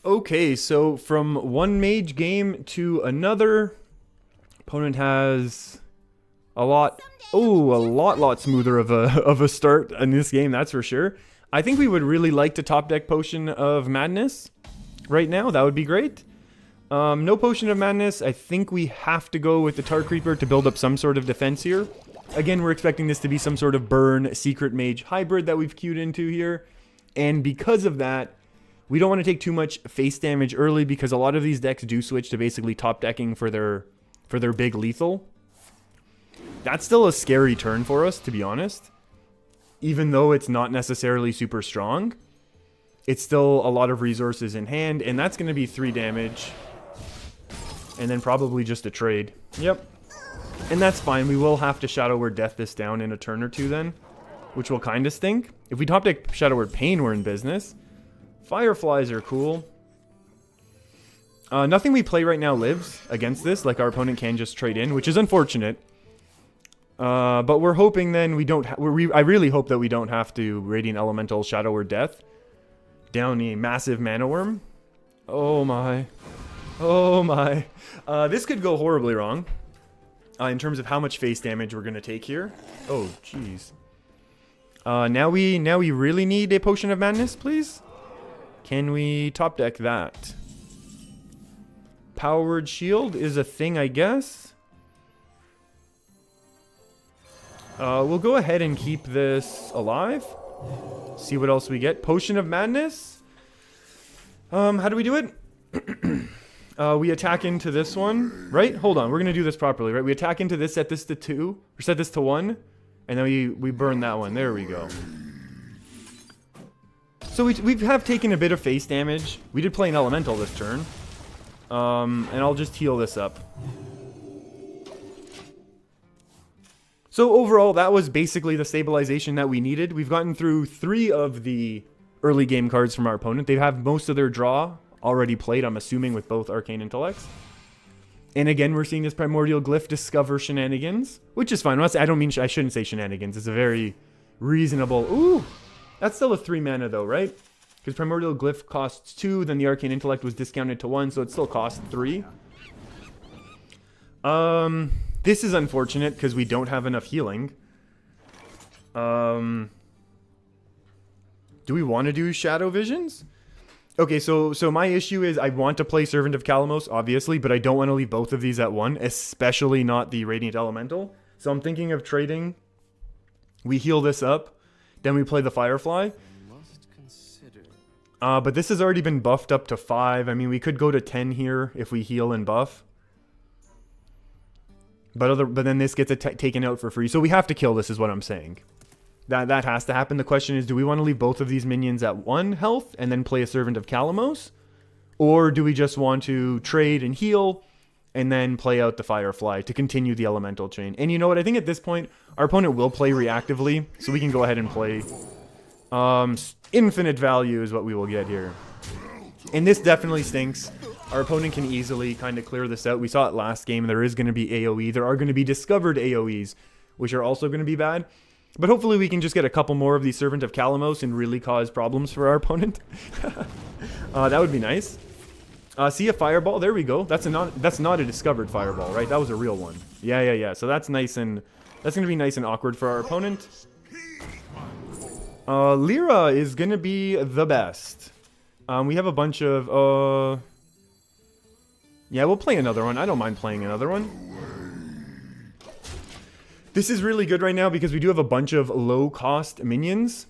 Okay, so from one mage game to another, opponent has a lot smoother of a start in this game, that's for sure. I think we would really like to top deck Potion of Madness right now. That would be great. No Potion of Madness. I think we have to go with the Tar Creeper to build up some sort of defense here. Again, we're expecting this to be some sort of burn Secret Mage hybrid that we've queued into here. And because of that, we don't want to take too much face damage early because a lot of these decks do switch to basically top decking for their big lethal. That's still a scary turn for us, to be honest. Even though it's not necessarily super strong, it's still a lot of resources in hand, and that's going to be 3 damage. And then probably just a trade. Yep. And that's fine. We will have to Shadow Word Death this down in a turn or two then, which will kind of stink. If we top deck Shadow Word Pain, we're in business. Fireflies are cool. Nothing we play right now lives against this. Like, our opponent can just trade in, which is unfortunate. But we're hoping then we don't... I really hope that we don't have to Radiant Elemental Shadow Word Death down a massive Mana Worm. Oh my. Oh my. This could go horribly wrong. In terms of how much face damage we're going to take here. Oh, jeez. Now we really need a Potion of Madness, please? Can we top deck that? Powered Shield is a thing, I guess. We'll go ahead and keep this alive. See what else we get. Potion of Madness. How do we do it? We attack into this one, right? Hold on, we're gonna do this properly, right? We attack into this, set this to 2, or set this to 1, and then we burn that one. There we go. So we have taken a bit of face damage. We did play an elemental this turn. And I'll just heal this up. So overall, that was basically the stabilization that we needed. We've gotten through 3 of the early game cards from our opponent. They have most of their draw already played, I'm assuming, with both Arcane Intellects. And again, we're seeing this Primordial Glyph Discover shenanigans, which is fine. I shouldn't say shenanigans. It's a very reasonable... Ooh! That's still a 3 mana though, right? Because Primordial Glyph costs 2, then the Arcane Intellect was discounted to 1, so it still costs 3. This is unfortunate because we don't have enough healing. Do we want to do Shadow Visions? Okay, so my issue is I want to play Servant of Kalamos, obviously, but I don't want to leave both of these at 1, especially not the Radiant Elemental. So I'm thinking of trading. We heal this up, then we play the Firefly. But this has already been buffed up to 5. I mean, we could go to 10 here if we heal and buff. But then this gets taken out for free. So we have to kill this is what I'm saying. That has to happen. The question is, do we want to leave both of these minions at 1 health and then play a Servant of Kalamos? Or do we just want to trade and heal and then play out the Firefly to continue the elemental chain? And you know what? I think at this point, our opponent will play reactively. So we can go ahead and play... infinite value is what we will get here. And this definitely stinks. Our opponent can easily kind of clear this out. We saw it last game. There is going to be AoE. There are going to be discovered AoEs, which are also going to be bad. But hopefully we can just get a couple more of these Servant of Kalamos and really cause problems for our opponent. That would be nice. See a Fireball? There we go. That's not a discovered Fireball, right? That was a real one. Yeah. So that's nice, and that's going to be nice and awkward for our opponent. Lyra is going to be the best. We have a bunch of... Yeah, we'll play another one. I don't mind playing another one. This is really good right now because we do have a bunch of low-cost minions.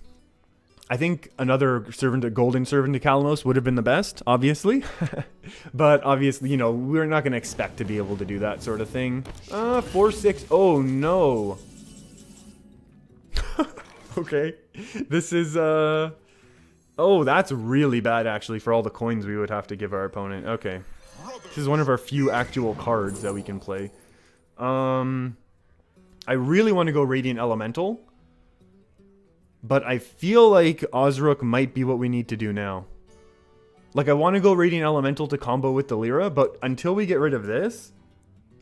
I think another Golden Servant to Kalamos would have been the best, obviously. But obviously, you know, we're not going to expect to be able to do that sort of thing. 4/6. Oh, no. Okay. This is, Oh, that's really bad, actually, for all the coins we would have to give our opponent. Okay. This is one of our few actual cards that we can play. I really want to go Radiant Elemental. But I feel like Osrook might be what we need to do now. Like, I want to go Radiant Elemental to combo with the Lyra, but until we get rid of this,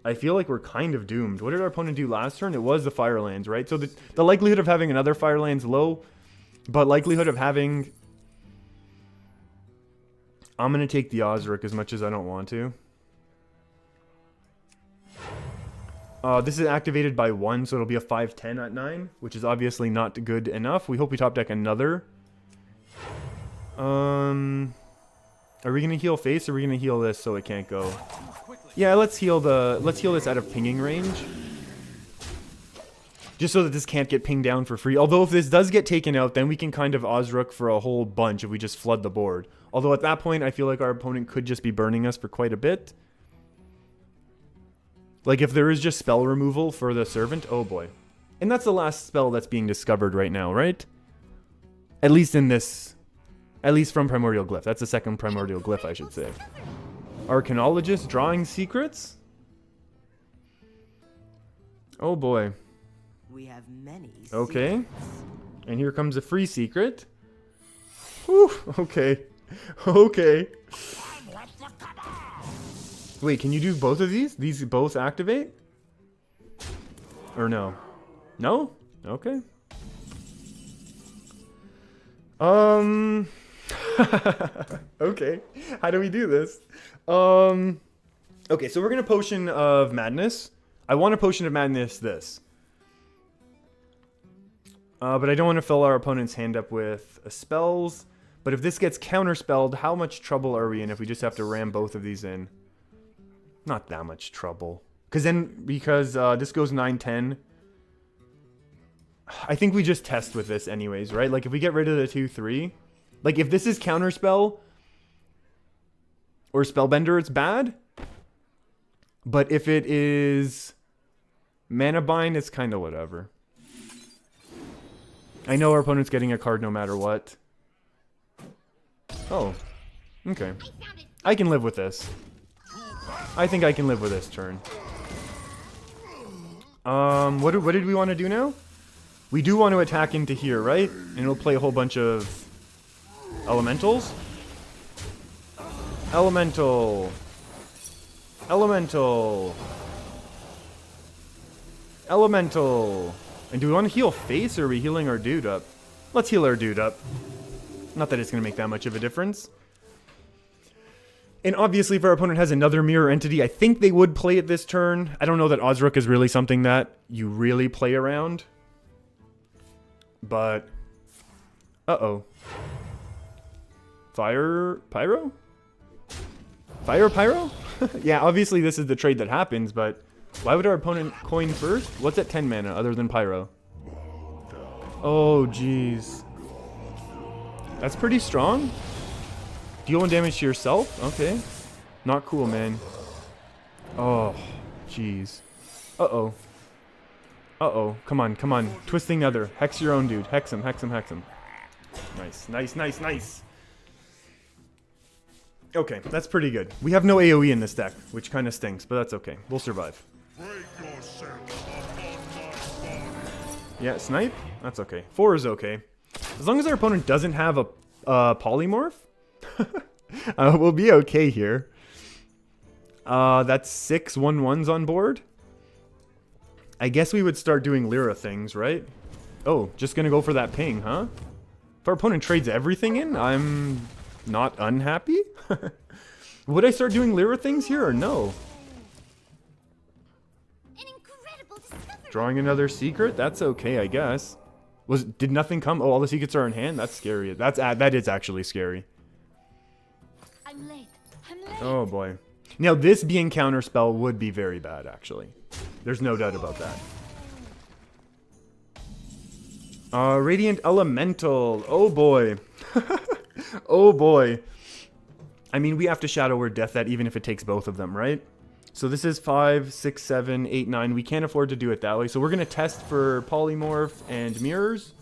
I feel like we're kind of doomed. What did our opponent do last turn? It was the Firelands, right? So the likelihood of having another Fireland's low, but likelihood of having I'm going to take the Osric as much as I don't want to. This is activated by 1, so it'll be a 5/10 at 9, which is obviously not good enough. We hope we top deck another. Are we going to heal face, or are we going to heal this so it can't go? Yeah, let's heal this out of pinging range. Just so that this can't get pinged down for free. Although if this does get taken out, then we can kind of Osric for a whole bunch if we just flood the board. Although at that point, I feel like our opponent could just be burning us for quite a bit. Like if there is just spell removal for the Servant, oh boy. And that's the last spell that's being discovered right now, right? At least in this, at least from Primordial Glyph. That's the second Primordial Glyph, I should say. Arcanologist, drawing secrets? Oh boy. We have many okay. And here comes a free secret. Whew, okay. Okay. Wait, can you do both of these? These both activate? Or no? No? Okay. Okay. How do we do this? Okay, so we're gonna Potion of Madness. I want a Potion of Madness this. But I don't want to fill our opponent's hand up with spells. But if this gets counterspelled, how much trouble are we in if we just have to ram both of these in? Not that much trouble. Because this goes 9-10. I think we just test with this anyways, right? Like if we get rid of the 2-3. Like if this is counterspell or spellbender, it's bad. But if it is mana bind, it's kind of whatever. I know our opponent's getting a card no matter what. Oh. Okay. I can live with this. I think I can live with this turn. What did we want to do now? We do want to attack into here, right? And it'll play a whole bunch of elementals. Elemental. Elemental. Elemental. And do we want to heal face, or are we healing our dude up? Let's heal our dude up. Not that it's going to make that much of a difference. And obviously, if our opponent has another mirror entity, I think they would play it this turn. I don't know that Osric is really something that you really play around. But... uh-oh. Fire... Pyro? Fire Pyro? Yeah, obviously this is the trade that happens, but... why would our opponent coin first? What's at 10 mana other than Pyro? Oh, jeez. That's pretty strong. Deal 1 damage to yourself? Okay. Not cool, man. Oh, jeez. Uh-oh. Uh-oh. Come on, come on. Twisting Nether. Hex your own dude. Hex him, hex him, hex him. Nice, nice, nice, nice. Okay, that's pretty good. We have no AoE in this deck, which kind of stinks, but that's okay. We'll survive. Yeah, snipe? That's okay. 4 is okay. As long as our opponent doesn't have a polymorph, we'll be okay here. That's 6 1/1s on board. I guess we would start doing Lyra things, right? Oh, just gonna go for that ping, huh? If our opponent trades everything in, I'm not unhappy. Would I start doing Lyra things here or no? Drawing another secret? That's okay, I guess. Did nothing come? Oh, all the secrets are in hand? That's scary. That is actually scary. I'm late. I'm late. Oh boy. Now this being counterspell would be very bad, actually. There's no doubt about that. Radiant Elemental. Oh boy. Oh boy. I mean, we have to Shadow Word Death that even if it takes both of them, right? So this is 5, 6, 7, 8, 9. We can't afford to do it that way. So we're going to test for Polymorph and Mirrors.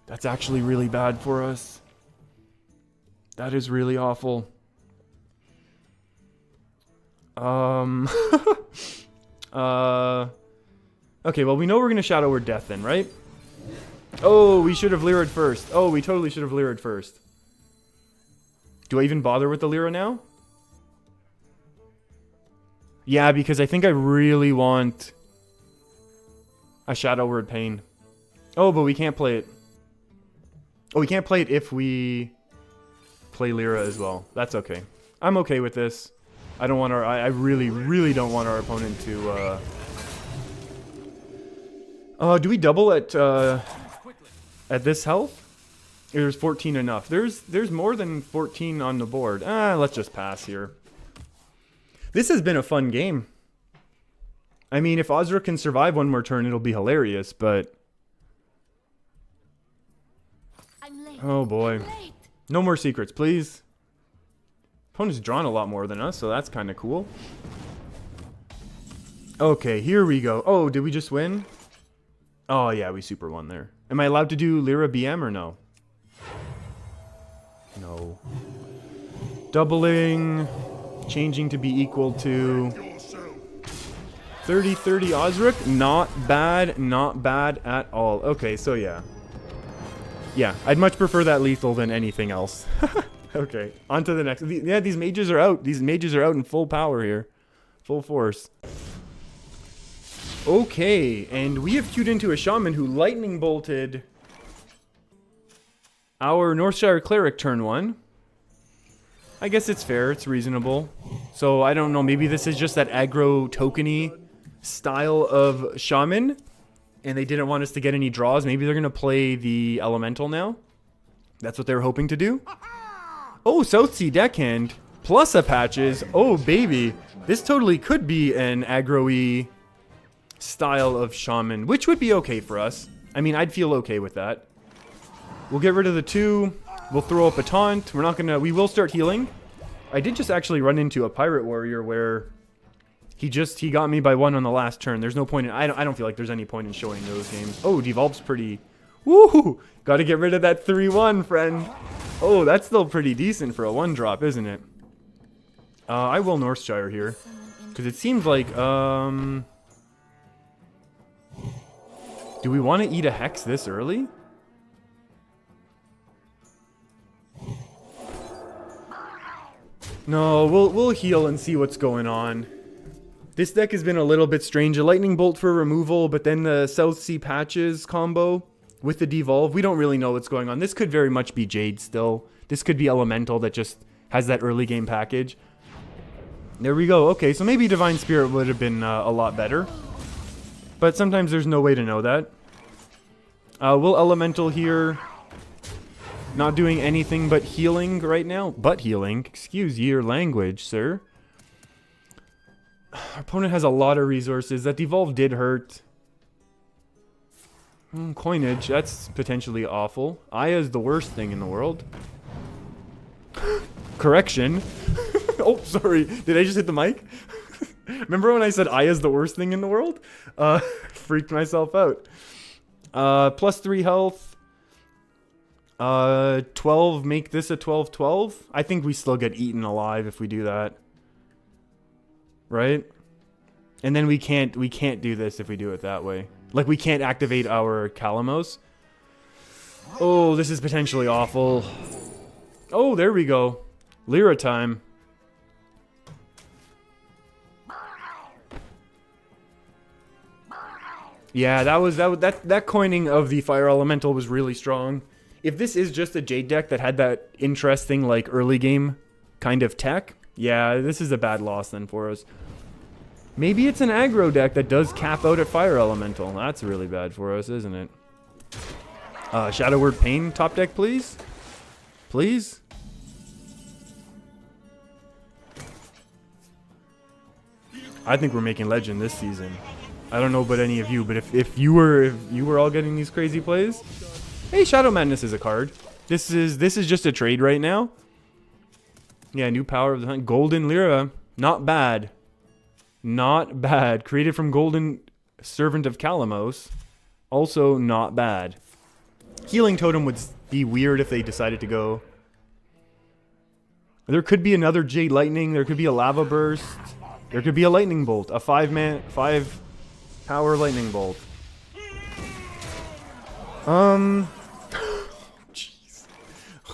That's actually really bad for us. That is really awful. Okay, well, we know we're going to Shadow Word Death then, right? Oh, we should have Lyra'd first. Oh, we totally should have Lyra'd first. Do I even bother with the Lyra now? Yeah, because I think I really want a Shadow Word Pain. Oh, but we can't play it. Oh, we can't play it if we play Lyra as well. That's okay. I'm okay with this. I don't want our... I really, really don't want our opponent to... do we double at this health? There's 14 enough. There's more than 14 on the board. Let's just pass here. This has been a fun game. I mean, if Ozra can survive one more turn, it'll be hilarious, but... I'm late. Oh boy. I'm late. No more secrets, please. Opponent's drawn a lot more than us, so that's kind of cool. Okay, here we go. Oh, did we just win? Oh yeah, we super won there. Am I allowed to do Lyra BM or no? No. Doubling, changing to be equal to 30-30 Osric. Not bad at all. Okay, so yeah. Yeah, I'd much prefer that lethal than anything else. Okay, on to the next. Yeah, these mages are out. These mages are out in full power here. Full force. Okay, and we have queued into a shaman who lightning bolted our Northshire cleric turn 1. I guess it's fair, it's reasonable. So I don't know, maybe this is just that aggro tokeny style of shaman, and they didn't want us to get any draws. Maybe they're gonna play the elemental now. That's what they were hoping to do. Oh, Southsea deckhand plus a patches. Oh baby, this totally could be an aggro-y style of shaman, which would be okay for us. I mean, I'd feel okay with that. We'll get rid of the 2. We'll throw up a taunt. We're not gonna... We will start healing. I did just actually run into a pirate warrior where he got me by 1 on the last turn. There's no point in... I don't feel like there's any point in showing those games. Oh, devolves pretty... Woo! Gotta get rid of that 3-1, friend. Oh, that's still pretty decent for a 1-drop, isn't it? I will Northshire here. Because it seems like, do we want to eat a Hex this early? No, we'll heal and see what's going on. This deck has been a little bit strange. A Lightning Bolt for removal, but then the Southsea Patches combo with the devolve. We don't really know what's going on. This could very much be Jade still. This could be Elemental that just has that early game package. There we go. Okay, so maybe Divine Spirit would have been a lot better. But sometimes there's no way to know that. We'll Elemental here. Not doing anything but healing right now. But healing. Excuse your language, sir. Our opponent has a lot of resources. That devolve did hurt. Coinage. That's potentially awful. Aya's the worst thing in the world. Correction. Oh, sorry. Did I just hit the mic? Remember when I said Aya's the worst thing in the world? Freaked myself out. Plus 3 health. 12, make this a 12-12. I think we still get eaten alive if we do that. Right? And then we can't do this if we do it that way. Like, we can't activate our Kalamos. Oh, this is potentially awful. Oh, there we go. Lyra time. Yeah, that coining of the Fire Elemental was really strong. If this is just a Jade deck that had that interesting, like, early game kind of tech, yeah, this is a bad loss then for us. Maybe it's an aggro deck that does cap out at Fire Elemental. That's really bad for us, isn't it? Shadow Word Pain top deck, please? Please? I think we're making Legend this season. I don't know about any of you, but if you were all getting these crazy plays... Hey, Shadow Madness is a card. This is just a trade right now. Yeah, new Power of the Hunt. Golden Lyra. Not bad. Not bad. Created from Golden Servant of Kalamos. Also not bad. Healing Totem would be weird if they decided to go. There could be another Jade Lightning. There could be a Lava Burst. There could be a Lightning Bolt. A 5 power Lightning Bolt. Jeez.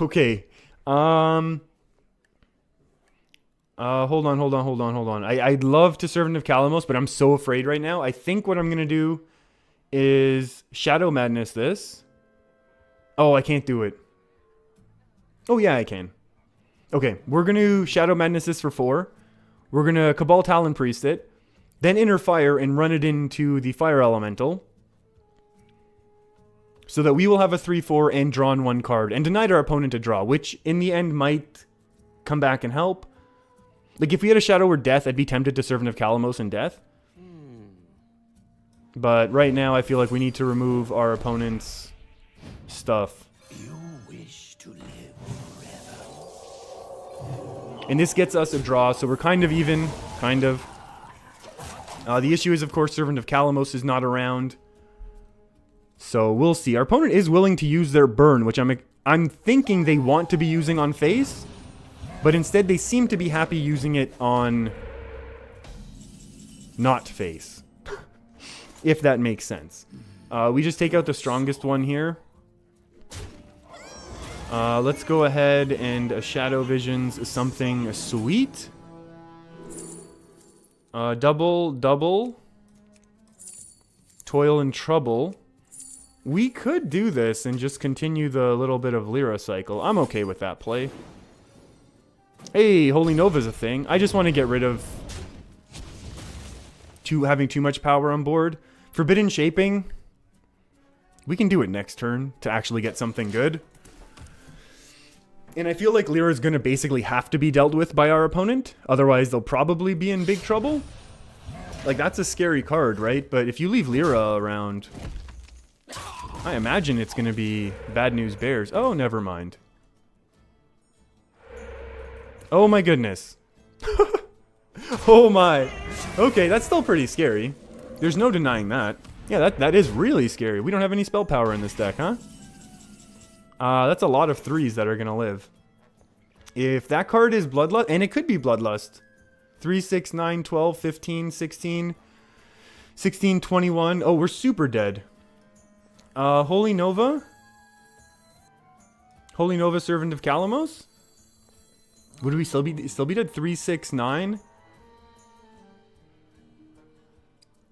Okay. Hold on. I'd love to Servant of Kalamos, but I'm so afraid right now. I think what I'm gonna do is Shadow Madness this. Oh, I can't do it. Oh yeah, I can. Okay, we're going to Shadow Madness this for 4. We're going to Cabal Talon Priest it. Then Inner Fire and run it into the Fire Elemental. So that we will have a 3-4 and drawn 1 card. And denied our opponent a draw, which in the end might come back and help. Like if we had a Shadow or Death, I'd be tempted to Servant of Calamos and Death. But right now I feel like we need to remove our opponent's stuff. You wish to live forever. And this gets us a draw, so we're kind of even. Kind of. The issue is, of course, Servant of Calamos is not around. So we'll see. Our opponent is willing to use their burn, which I'm thinking they want to be using on face. But instead they seem to be happy using it on not face. If that makes sense. We just take out the strongest one here. Let's go ahead and a Shadow Visions something sweet. Double. Toil and Trouble. We could do this and just continue the little bit of Lyra cycle. I'm okay with that play. Hey, Holy Nova's a thing. I just want to get rid of having too much power on board. Forbidden Shaping. We can do it next turn to actually get something good. And I feel like Lyra is going to basically have to be dealt with by our opponent. Otherwise, they'll probably be in big trouble. Like, that's a scary card, right? But if you leave Lyra around, I imagine it's going to be bad news bears. Oh, never mind. Oh my goodness. Oh my. Okay, that's still pretty scary. There's no denying that. Yeah, that is really scary. We don't have any spell power in this deck, huh? That's a lot of 3s that are going to live. If that card is Bloodlust, and it could be Bloodlust. 3, 6, 9, 12, 15, 16, 16, 21. Oh, we're super dead. Holy Nova? Holy Nova, Servant of Calamos? Would we still be dead? 3, 6, 9?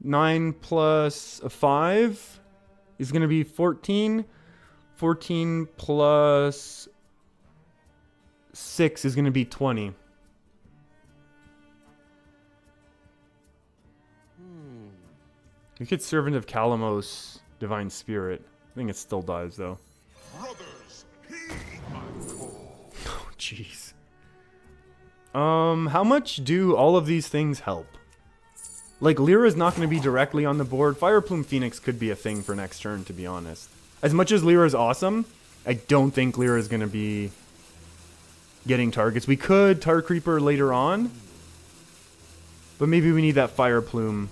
9 plus 5 is going to be 14. 14 plus 6 is going to be 20. We could Servant of Calamos, Divine Spirit. I think it still dies, though. Brothers, heed my call. Oh, jeez. How much do all of these things help? Like, Lyra's not going to be directly on the board. Fireplume Phoenix could be a thing for next turn, to be honest. As much as Lyra's awesome, I don't think Lyra's going to be getting targets. We could Tar Creeper later on, but maybe we need that Fireplume.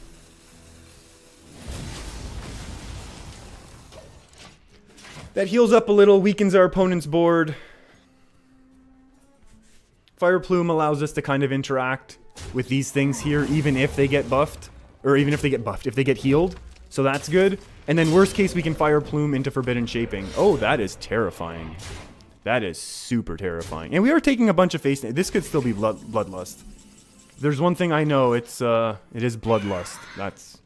That heals up a little, weakens our opponent's board. Fireplume allows us to kind of interact with these things here, even if they get buffed. Or even if they get buffed, if they get healed. So that's good. And then worst case, we can Fireplume into Forbidden Shaping. Oh, that is terrifying. That is super terrifying. And we are taking a bunch of face... This could still be Bloodlust. There's one thing I know, it is Bloodlust. That's...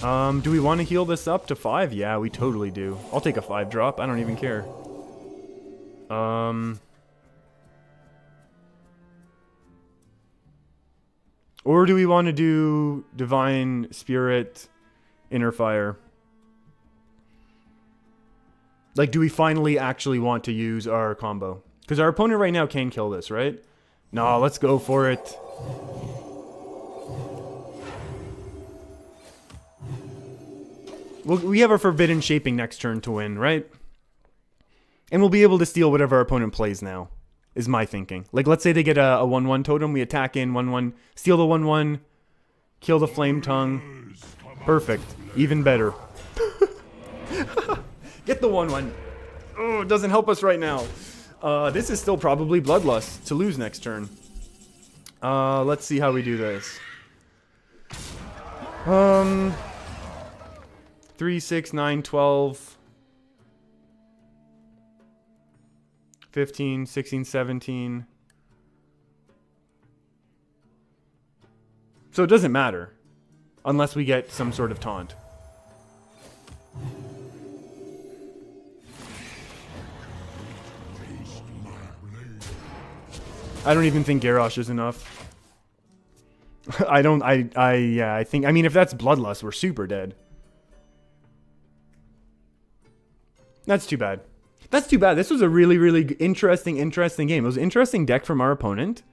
do we want to heal this up to 5? Yeah, we totally do. I'll take a 5 drop. I don't even care. Or do we want to do Divine Spirit, Inner Fire? Like, do we finally actually want to use our combo? Because our opponent right now can kill this, right? No, let's go for it. We have our Forbidden Shaping next turn to win, right? And we'll be able to steal whatever our opponent plays now, is my thinking. Like, let's say they get a 1-1 totem, we attack in 1-1, steal the 1-1, kill the Flame Tongue. Perfect. Even better. Get the 1-1. Oh, it doesn't help us right now. This is still probably Bloodlust to lose next turn. Let's see how we do this. 3, 6, 9, 12, 15, 16, 17. So it doesn't matter. Unless we get some sort of taunt. I don't even think Garrosh is enough. I mean, if that's Bloodlust, we're super dead. That's too bad. That's too bad. This was a really, really interesting game. It was an interesting deck from our opponent.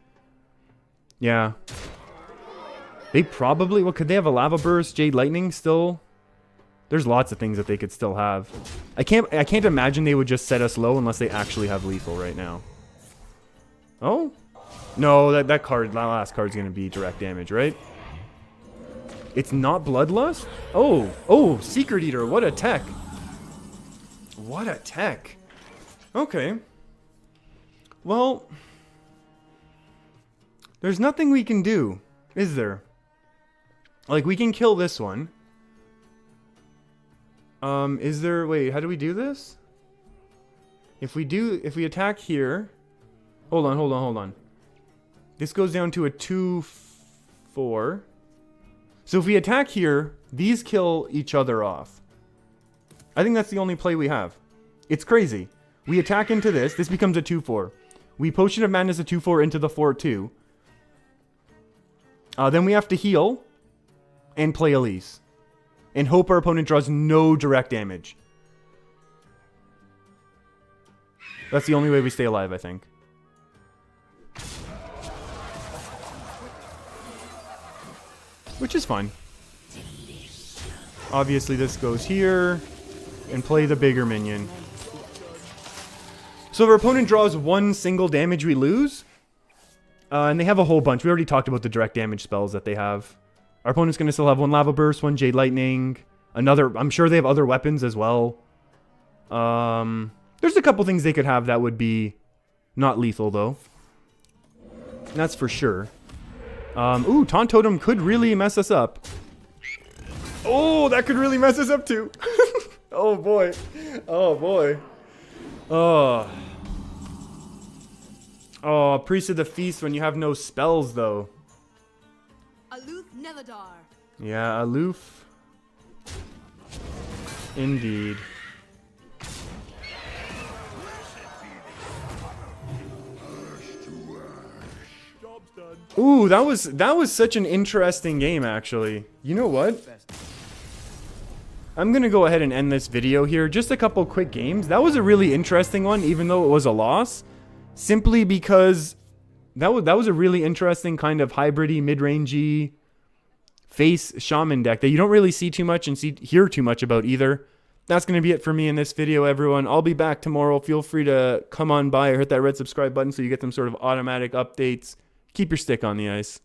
Yeah. They probably... Well, could they have a Lava Burst, Jade Lightning still? There's lots of things that they could still have. I can't imagine they would just set us low unless they actually have lethal right now. Oh? No, that last card's going to be direct damage, right? It's not Bloodlust? Oh, Secret Eater. What a tech. What a tech. Okay. Well, there's nothing we can do, is there? Like, we can kill this one. Is there... Wait, how do we do this? If we attack here... Hold on. This goes down to a 2-4. So if we attack here, these kill each other off. I think that's the only play we have. It's crazy. We attack into this. This becomes a 2-4. We Potion of Madness a 2-4 into the 4-2. Then we have to heal and play Elise. And hope our opponent draws no direct damage. That's the only way we stay alive, I think. Which is fine. Obviously this goes here. And play the bigger minion. So if our opponent draws one single damage, we lose. And they have a whole bunch. We already talked about the direct damage spells that they have. Our opponent's going to still have one Lava Burst, one Jade Lightning. Another... I'm sure they have other weapons as well. There's a couple things they could have that would be not lethal, though. That's for sure. Ooh, Taunt Totem could really mess us up. Oh, that could really mess us up, too. Oh, boy. Oh, boy. Oh. Oh, Priest of the Feast when you have no spells, though. Aloof Neladar. Yeah, aloof. Indeed. Ooh, that was such an interesting game, actually. You know what? I'm gonna go ahead and end this video here. Just a couple quick games. That was a really interesting one, even though it was a loss. Simply because that was a really interesting kind of hybrid-y, mid-rangey face shaman deck that you don't really see too much and hear too much about either. That's going to be it for me in this video, everyone. I'll be back tomorrow. Feel free to come on by or hit that red subscribe button so you get some sort of automatic updates. Keep your stick on the ice.